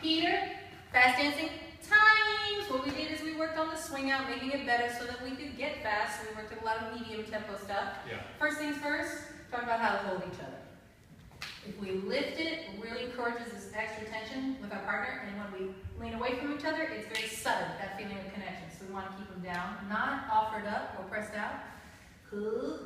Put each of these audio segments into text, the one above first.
Peter, fast dancing times. What we did is we worked on the swing out, making it better so that we could get fast. We worked at a lot of medium tempo stuff. Yeah. First things first, talk about how to hold each other. If we lift it really encourages this extra tension with our partner, and when we lean away from each other, it's very sudden, that feeling of connection. So we want to keep them down, not offered up or pressed out. Cool.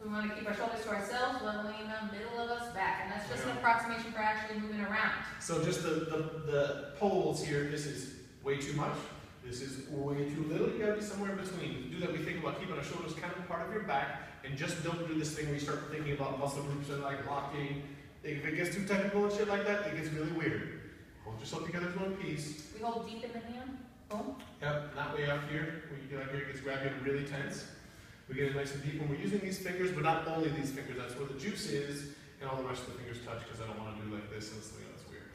We want to keep our shoulders to ourselves, leveling the middle of us back, and that's just an approximation for actually moving around. So just the poles here, this is way too much, this is way too little, you gotta be somewhere in between. To do that, we think about keeping our shoulders kind of part of your back, and just don't do this thing where you start thinking about muscle groups and like locking. If it gets too technical and shit like that, it gets really weird. Hold yourself together as one piece. We hold deep in the hand. Boom. Yep, that way out here, when you get out here, it gets grabbed and really tense. We get it nice and deep when we're using these fingers, but not only these fingers, that's where the juice is, and all the rest of the fingers touch, because I don't want to do like this, and it's weird.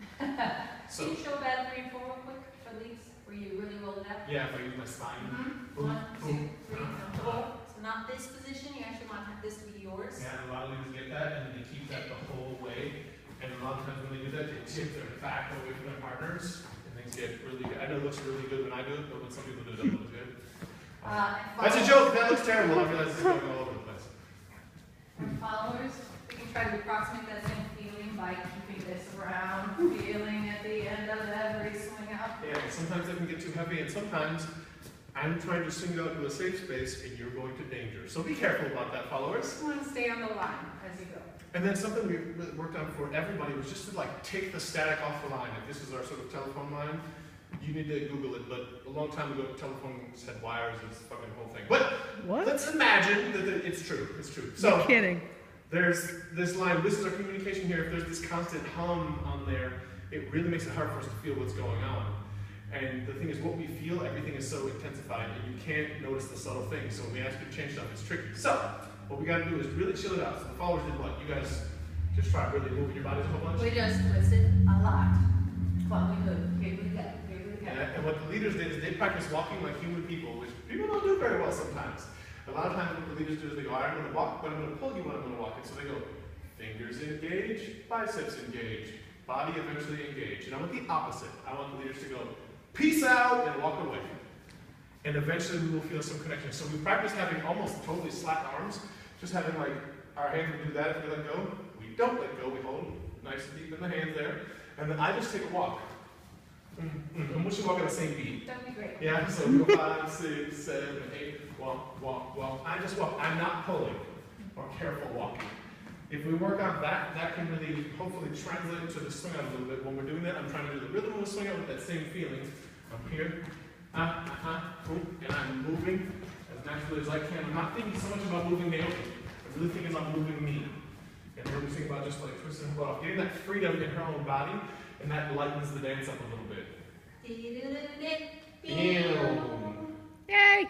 So, can you show bad 3 and 4 real quick for these, where you really roll it out? yeah, if I use my spine. Boom, 1, 2, 3, and 4. So not this position, you actually want this to be yours. Yeah, and a lot of leaders get that, and they keep that the whole way. And a lot of times when they do that, they tip their back away from their partners, and things get really good. I know it looks really good when I do it, but when some people do it, it looks good. That's a joke, that looks terrible. I realize it's going all over the place. And followers, we can try to approximate that same feeling by keeping this round feeling at the end of every swing out. Yeah, sometimes they can get too heavy, and sometimes I'm trying to swing out to a safe space, and you're going to danger. So be careful about that, followers. You want to stay on the line as you go. And then something we worked on for everybody was just to like take the static off the line. If this is our sort of telephone line, you need to Google it, but a long time ago, telephones had wires, it's the fucking whole thing. But what? Let's imagine that it's true, it's true. So, you're kidding. There's this line, this is our communication here. If there's this constant hum on there, it really makes it hard for us to feel what's going on. And the thing is, what we feel, everything is so intensified, and you can't notice the subtle things. So when we ask you to change stuff, it's tricky. So, what we gotta do is really chill it out. So the followers did what? You guys just try really moving your bodies a whole bunch? We just twisted a lot. Well, we could. Here we go. And what the leaders did is they practice walking like human people, which people don't do very well sometimes. A lot of times what the leaders do is they go, all right, I'm going to walk, but I'm going to pull you when I'm going to walk. And so they go, fingers engage, biceps engage, body eventually engage. And I want the opposite. I want the leaders to go, peace out, and walk away. And eventually we will feel some connection. So we practice having almost totally slack arms, just having like our hands will do that if we let go. We don't let go, we hold nice and deep in the hands there. And then I just take a walk. And we should walk at the same beat. That'd be great. Yeah, so we go 5, 6, 7, 8, walk, walk, walk. I just walk. I'm not pulling or careful walking. If we work on that, that can really hopefully translate to the swing out a little bit. When we're doing that, I'm trying to do the rhythm of the swing out with that same feeling. I'm here, boom, and I'm moving as naturally as I can. I'm not thinking so much about moving Naomi. I'm really thinking about moving me. And we're just thinking about just like twisting her off, getting that freedom in her own body. And that lightens the dance up a little bit. Yay!